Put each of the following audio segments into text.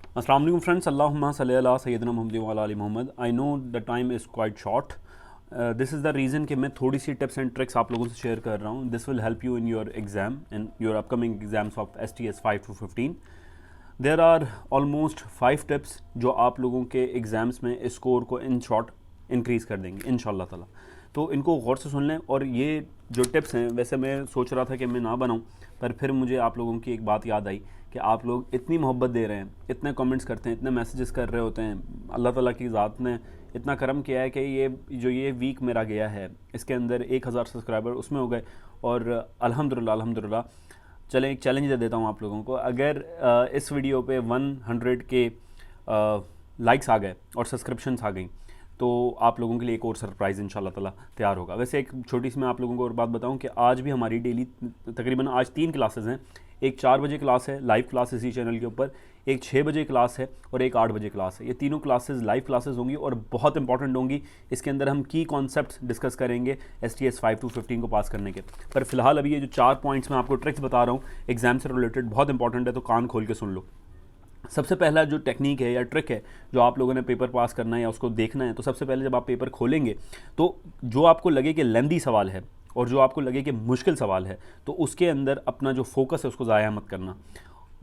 अस्सलाम वालेकुम फ्रेंड्स, अल्लाहुम्मा सल्ली अला सय्यिदना मुहम्मद व अला आलि Mohammad. I know the time is quite short. This is the reason कि मैं थोड़ी सी टिप्स एंड ट्रिक्स आप लोगों से शेयर कर रहा हूँ। This will help you in your exam in your upcoming exams of STS 5 to 15। There are almost 5 tips जो आप लोगों के एग्ज़ाम्स में स्कोर को इन शॉर्ट इंक्रीज़ कर देंगे इंशाल्लाह ताला। तो इनको गौर से सुन लें। और ये जो टिप्स हैं, वैसे मैं सोच रहा था कि मैं ना बनाऊं, पर फिर मुझे आप लोगों की एक बात याद आई कि आप लोग इतनी मोहब्बत दे रहे हैं, इतने कमेंट्स करते हैं, इतने मैसेजेस कर रहे होते हैं। अल्लाह ताला की ज़ात ने इतना करम किया है कि ये वीक मेरा गया है, इसके अंदर 1000 सब्सक्राइबर उसमें हो गए। और अल्हम्दुलिल्लाह चलें, एक चैलेंज दे देता हूँ आप लोगों को। अगर इस वीडियो पे 100 के लाइक्स आ गए और सब्सक्रिप्शंस आ गई तो आप लोगों के लिए एक और सरप्राइज़ इंशाल्लाह ताला तैयार होगा। वैसे एक छोटी सी मैं आप लोगों को और बात बताऊं कि आज भी हमारी डेली तकरीबन आज 3 क्लासेस हैं। एक 4 बजे क्लास है, लाइव क्लास इसी चैनल के ऊपर, एक 6 बजे क्लास है और एक 8 बजे क्लास है। ये तीनों क्लासेस लाइव क्लासेस होंगी और बहुत इंपॉर्टेंट होंगी। इसके अंदर हम की कॉन्सेप्ट्स डिस्कस करेंगे STS 5 to 15 को पास करने के। पर फिलहाल अभी ये जो 4 पॉइंट्स मैं आपको ट्रिक्स बता रहा हूँ एग्जाम से रिलेटेड, बहुत इंपॉर्टेंट है, तो कान खोल के सुन लो। सबसे पहला जो टेक्निक है या ट्रिक है जो आप लोगों ने पेपर पास करना है या उसको देखना है, तो सबसे पहले जब आप पेपर खोलेंगे तो जो आपको लगे कि लेंदी सवाल है और जो आपको लगे कि मुश्किल सवाल है, तो उसके अंदर अपना जो फोकस है उसको ज़ाया मत करना।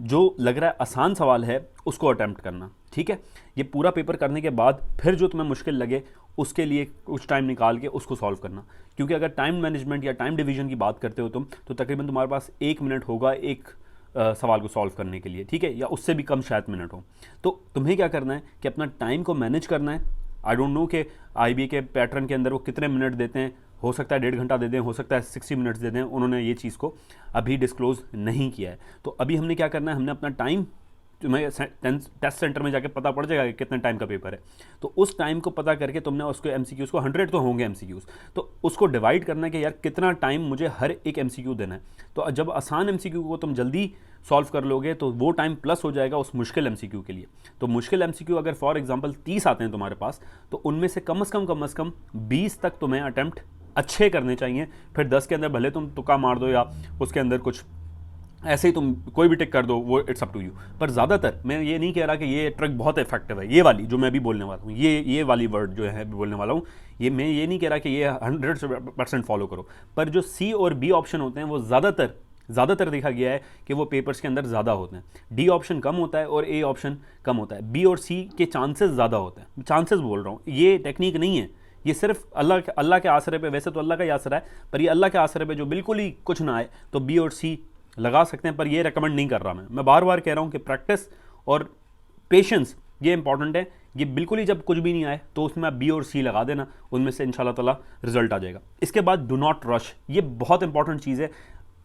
जो लग रहा है आसान सवाल है उसको अटैम्प्ट करना, ठीक है। ये पूरा पेपर करने के बाद फिर जो तुम्हें मुश्किल लगे उसके लिए कुछ टाइम निकाल के उसको सॉल्व करना। क्योंकि अगर टाइम मैनेजमेंट या टाइम डिवीजन की बात करते हो तुम, तो तकरीबन तुम्हारे पास 1 मिनट होगा एक सवाल को सॉल्व करने के लिए, ठीक है, या उससे भी कम शायद मिनट हो। तो तुम्हें क्या करना है कि अपना टाइम को मैनेज करना है। आई डोंट नो कि IB के पैटर्न के अंदर वो कितने मिनट देते हैं, हो सकता है 1.5 घंटा दे दें, हो सकता है 60 मिनट्स दे दें। उन्होंने ये चीज़ को अभी डिस्क्लोज़ नहीं किया है। तो अभी हमने क्या करना है, हमने अपना टाइम, तुम्हें टेस्ट सेंटर में जाके पता पड़ जाएगा कि कितने टाइम का पेपर है, तो उस टाइम को पता करके तुमने उसको MCQs को 100 तो होंगे MCQs, तो उसको डिवाइड करना है कि यार कितना टाइम मुझे हर एक MCQ देना है। तो जब आसान MCQ को तुम जल्दी सॉल्व कर लोगे तो वो टाइम प्लस हो जाएगा उस मुश्किल MCQ के लिए। तो मुश्किल MCQ अगर फॉर एग्जांपल 30 आते हैं तुम्हारे पास, तो उनमें से कम से कम 20 तक तुम्हें अटैम्प्ट अच्छे करने चाहिए। फिर 10 के अंदर भले तुम तुक्का मार दो या उसके अंदर कुछ ऐसे ही तुम कोई भी टिक कर दो, वो इट्स अप टू यू। पर ज़्यादातर मैं ये नहीं कह रहा कि ये ट्रिक बहुत इफेक्टिव है, ये वाली जो मैं अभी बोलने वाला हूँ, ये वाली वर्ड जो है बोलने वाला हूँ, ये मैं ये नहीं कह रहा कि ये 100% फॉलो करो। पर जो C और B ऑप्शन होते हैं वो ज़्यादातर देखा गया है कि वो पेपर्स के अंदर ज़्यादा होते हैं। D ऑप्शन कम होता है और A ऑप्शन कम होता है। B और C के चांसेस ज़्यादा होते हैं। चांसेस बोल रहा हूँ, ये टेक्निक नहीं है, ये सिर्फ अल्लाह के आसरे पे, वैसे तो अल्लाह का ही आसरा है, पर ये अल्लाह के आसरे पे जो बिल्कुल ही कुछ ना आए तो B और C लगा सकते हैं। पर ये रेकमेंड नहीं कर रहा मैं बार बार कह रहा हूँ कि प्रैक्टिस और पेशेंस ये इंपॉर्टेंट है। ये बिल्कुल ही जब कुछ भी नहीं आए तो उसमें आप B और C लगा देना, उनमें से इंशाल्लाह ताला रिजल्ट आ जाएगा। इसके बाद डू नॉट रश, ये बहुत इंपॉर्टेंट चीज़ है।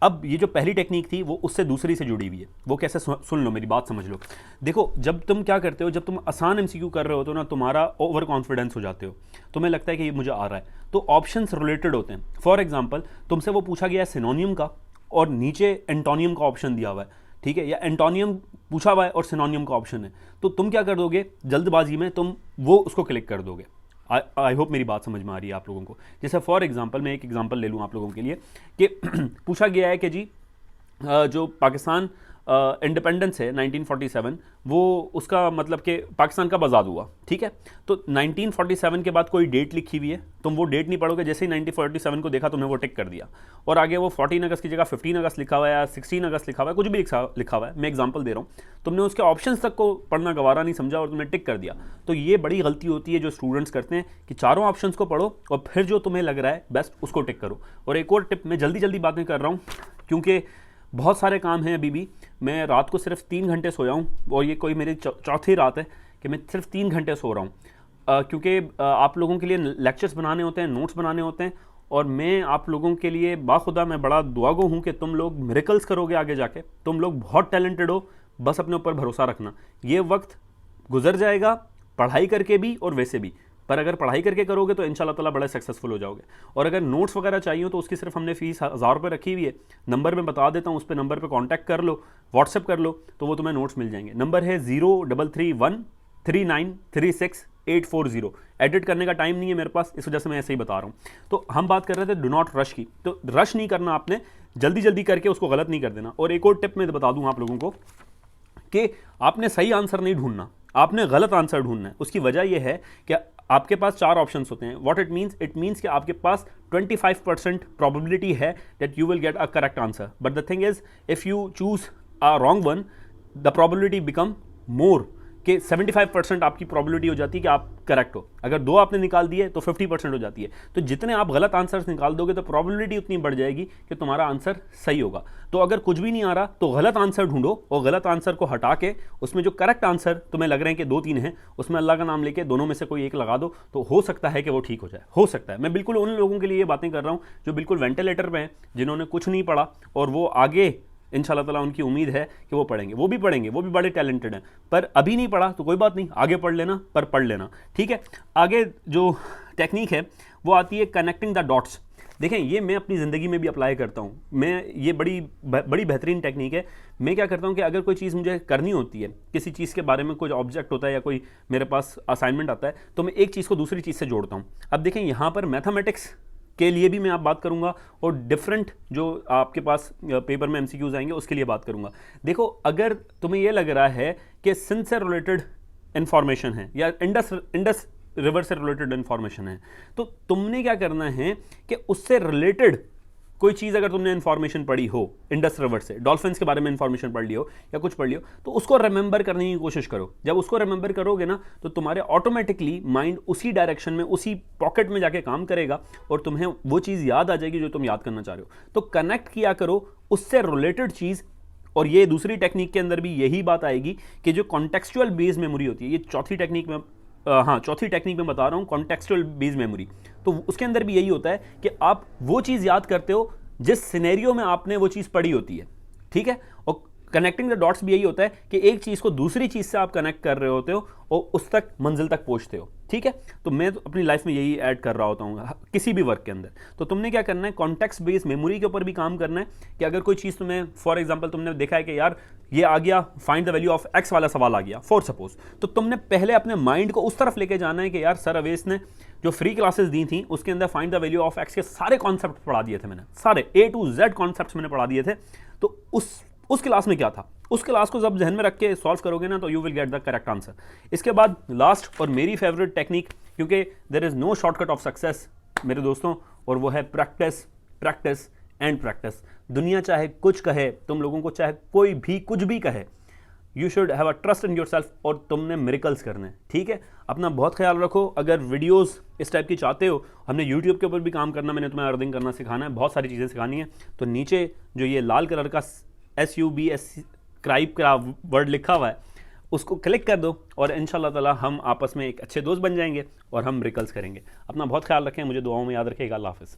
अब ये जो पहली टेक्निक थी वो उससे दूसरी से जुड़ी हुई है। वो कैसे, सुन लो, मेरी बात समझ लो। देखो, जब तुम क्या करते हो, जब तुम आसान MCQ कर रहे होते हो ना, तुम्हारा ओवर कॉन्फिडेंस हो जाते हो, तुम्हें लगता है कि ये मुझे आ रहा है, तो ऑप्शंस रिलेटेड होते हैं। फॉर एग्जांपल तुमसे वो पूछा गया है सिनोनियम का और नीचे एंटोनियम का ऑप्शन दिया हुआ है, ठीक है, या एंटोनियम पूछा हुआ है और सिनोनियम का ऑप्शन है, तो तुम क्या कर दोगे, जल्दबाजी में तुम वो उसको क्लिक कर दोगे। आई होप मेरी बात समझ में आ रही है आप लोगों को। जैसे फॉर एग्जांपल मैं एक एग्जांपल ले लूँ आप लोगों के लिए कि पूछा गया है कि जी जो पाकिस्तान इंडिपेंडेंस है 1947, वो उसका मतलब कि पाकिस्तान कब आज़ाद हुआ, ठीक है। तो 1947 के बाद कोई डेट लिखी हुई है, तुम वो डेट नहीं पढ़ोगे, जैसे ही 1947 को देखा तुमने वो टिक कर दिया, और आगे वो 14 अगस्त की जगह 15 अगस्त लिखा हुआ है या 16 अगस्त लिखा हुआ है, कुछ भी लिखा हुआ है, मैं एग्जांपल दे रहा हूँ, तुमने उसके ऑप्शंस तक को पढ़ना गवारा नहीं समझा और तुमने टिक कर दिया। तो ये बड़ी गलती होती है जो स्टूडेंट्स करते हैं कि चारों ऑप्शंस को पढ़ो और फिर जो तुम्हें लग रहा है बेस्ट उसको टिक करो। और एक और टिप, मैं जल्दी बातें कर रहा हूँ क्योंकि बहुत सारे काम हैं अभी भी। मैं रात को सिर्फ 3 घंटे सोया हूँ और ये कोई मेरी चौथी रात है कि मैं सिर्फ 3 घंटे सो रहा हूँ, क्योंकि आप लोगों के लिए लेक्चर्स बनाने होते हैं, नोट्स बनाने होते हैं, और मैं आप लोगों के लिए बाखुदा मैं बड़ा दुआगो हूँ कि तुम लोग मिरेकल्स करोगे आगे जाके। तुम लोग बहुत टैलेंटेड हो, बस अपने ऊपर भरोसा रखना। ये वक्त गुजर जाएगा पढ़ाई करके भी और वैसे भी, पर अगर पढ़ाई करके करोगे तो इंशाल्लाह ताला बड़े सक्सेसफुल हो जाओगे। और अगर नोट्स वगैरह चाहिए तो उसकी सिर्फ हमने फीस 1000 रुपये रखी हुई है, नंबर मैं बता देता हूँ, उस पर नंबर पे कांटेक्ट कर लो, व्हाट्सएप कर लो, तो वो तुम्हें नोट्स मिल जाएंगे। नंबर है 03313936 840। एडिट करने का टाइम नहीं है मेरे पास, इस वजह से मैं ऐसे ही बता रहा हूँ। तो हम बात कर रहे थे डू नॉट रश की, तो रश नहीं करना आपने, जल्दी करके उसको गलत नहीं कर देना। और एक और टिप मैं बता दूँ आप लोगों को कि आपने सही आंसर नहीं ढूंढना, आपने गलत आंसर ढूंढना है। उसकी वजह यह है कि आपके पास 4 ऑप्शंस होते हैं। व्हाट इट मीन्स कि आपके पास 25% प्रोबेबिलिटी है that you will get a correct answer, but the thing is if you choose a wrong one the probability become more, कि 75% आपकी प्रोबेबिलिटी हो जाती है कि आप करेक्ट हो। अगर 2 आपने निकाल दिए तो 50% हो जाती है। तो जितने आप गलत आंसर्स निकाल दोगे तो प्रोबेबिलिटी उतनी बढ़ जाएगी कि तुम्हारा आंसर सही होगा। तो अगर कुछ भी नहीं आ रहा तो गलत आंसर ढूंढो और गलत आंसर को हटा के उसमें जो करेक्ट आंसर तुम्हें लग रहे हैं कि 2-3 हैं, उसमें अल्लाह का नाम लेके दोनों में से कोई एक लगा दो, तो हो सकता है कि वो ठीक हो जाए। हो सकता है, मैं बिल्कुल उन लोगों के लिए ये बातें कर रहा हूँ जो बिल्कुल वेंटिलेटर पे हैं, जिन्होंने कुछ नहीं पढ़ा और वो आगे इंशाल्लाह ताला उनकी उम्मीद है कि वो पढ़ेंगे, वो भी पढ़ेंगे, वो भी बड़े टैलेंटेड हैं। पर अभी नहीं पढ़ा तो कोई बात नहीं, आगे पढ़ लेना, पर पढ़ लेना, ठीक है। आगे जो टेक्निक है वो आती है कनेक्टिंग द डॉट्स। देखें, ये मैं अपनी ज़िंदगी में भी अप्लाई करता हूँ। मैं ये बड़ी बेहतरीन टेक्निक है। मैं क्या करता हूँ कि अगर कोई चीज़ मुझे करनी होती है, किसी चीज़ के बारे में कोई ऑब्जेक्ट होता है या कोई मेरे पास असाइनमेंट आता है, तो मैं एक चीज़ को दूसरी चीज़ से जोड़ता हूँ। अब देखें, यहाँ पर मैथमेटिक्स के लिए भी मैं आप बात करूंगा और डिफरेंट जो आपके पास पेपर में एमसीक्यूज आएंगे उसके लिए बात करूंगा। देखो, अगर तुम्हें यह लग रहा है कि सिंध से रिलेटेड इंफॉर्मेशन है या इंडस रिवर से रिलेटेड इंफॉर्मेशन है, तो तुमने क्या करना है कि उससे रिलेटेड कोई चीज़ अगर तुमने इंफॉर्मेशन पढ़ी हो, इंडस रिवर से डॉल्फिन्स के बारे में इंफॉर्मेशन पढ़ ली हो या कुछ पढ़ ली हो, तो उसको रिमेंबर करने की कोशिश करो। जब उसको रिमेंबर करोगे ना, तो तुम्हारे ऑटोमेटिकली माइंड उसी डायरेक्शन में, उसी पॉकेट में जाके काम करेगा और तुम्हें वो चीज़ याद आ जाएगी जो तुम याद करना चाह रहे हो। तो कनेक्ट किया करो उससे रिलेटेड चीज़। और ये दूसरी टेक्निक के अंदर भी यही बात आएगी कि जो कॉन्टेक्सचुअल बेस्ड मेमोरी होती है, ये चौथी टेक्निक में बता रहा हूँ, कॉन्टेक्सचुअल बेस्ड मेमोरी। तो उसके अंदर भी यही होता है कि आप वो चीज़ याद करते हो जिस सिनेरियो में आपने वो चीज़ पढ़ी होती है, ठीक है। और कनेक्टिंग द डॉट्स भी यही होता है कि एक चीज़ को दूसरी चीज़ से आप कनेक्ट कर रहे होते हो और उस तक मंजिल तक पहुंचते हो, ठीक है। तो मैं तो अपनी लाइफ में यही ऐड कर रहा होता हूँ किसी भी वर्क के अंदर। तो तुमने क्या करना है, कॉन्टेक्स्ट बेस्ड मेमोरी के ऊपर भी काम करना है कि अगर कोई चीज़ तुम्हें, फॉर एग्जाम्पल तुमने देखा है कि यार ये आ गया, find the value of x वाला सवाल आ गया फॉर सपोज, तो तुमने पहले अपने माइंड को उस तरफ लेके जाना है कि यार सर अवेश ने जो फ्री क्लासेस दी थी उसके अंदर find the value of x के सारे कॉन्सेप्ट पढ़ा दिए थे, मैंने सारे A to Z कॉन्सेप्ट मैंने पढ़ा दिए थे। तो उस क्लास में क्या था, उस क्लास को जब जहन में रख के सॉल्व करोगे ना, तो you will get the correct answer. इसके बाद लास्ट और मेरी फेवरेट टेक्निक, क्योंकि there is no shortcut of success मेरे दोस्तों, और वो है प्रैक्टिस, प्रैक्टिस एंड प्रैक्टिस। दुनिया चाहे कुछ कहे, तुम लोगों को चाहे कोई भी कुछ भी कहे, you should have a trust in your self और तुमने मिरेकल्स करने हैं, ठीक है। अपना बहुत ख्याल रखो। अगर वीडियोस इस टाइप की चाहते हो, हमने यूट्यूब के ऊपर भी काम करना, मैंने तुम्हें अर्निंग करना सिखाना है, बहुत सारी चीज़ें सिखानी है। तो नीचे जो ये लाल कलर का SUB का वर्ड लिखा हुआ है, उसको क्लिक कर दो और इंशाल्लाह ताला हम आपस में एक अच्छे दोस्त बन जाएंगे और हम मिरेकल्स करेंगे। अपना बहुत ख्याल रखें, मुझे दुआओं में याद रखिएगा। अल्लाह हाफ़िज़।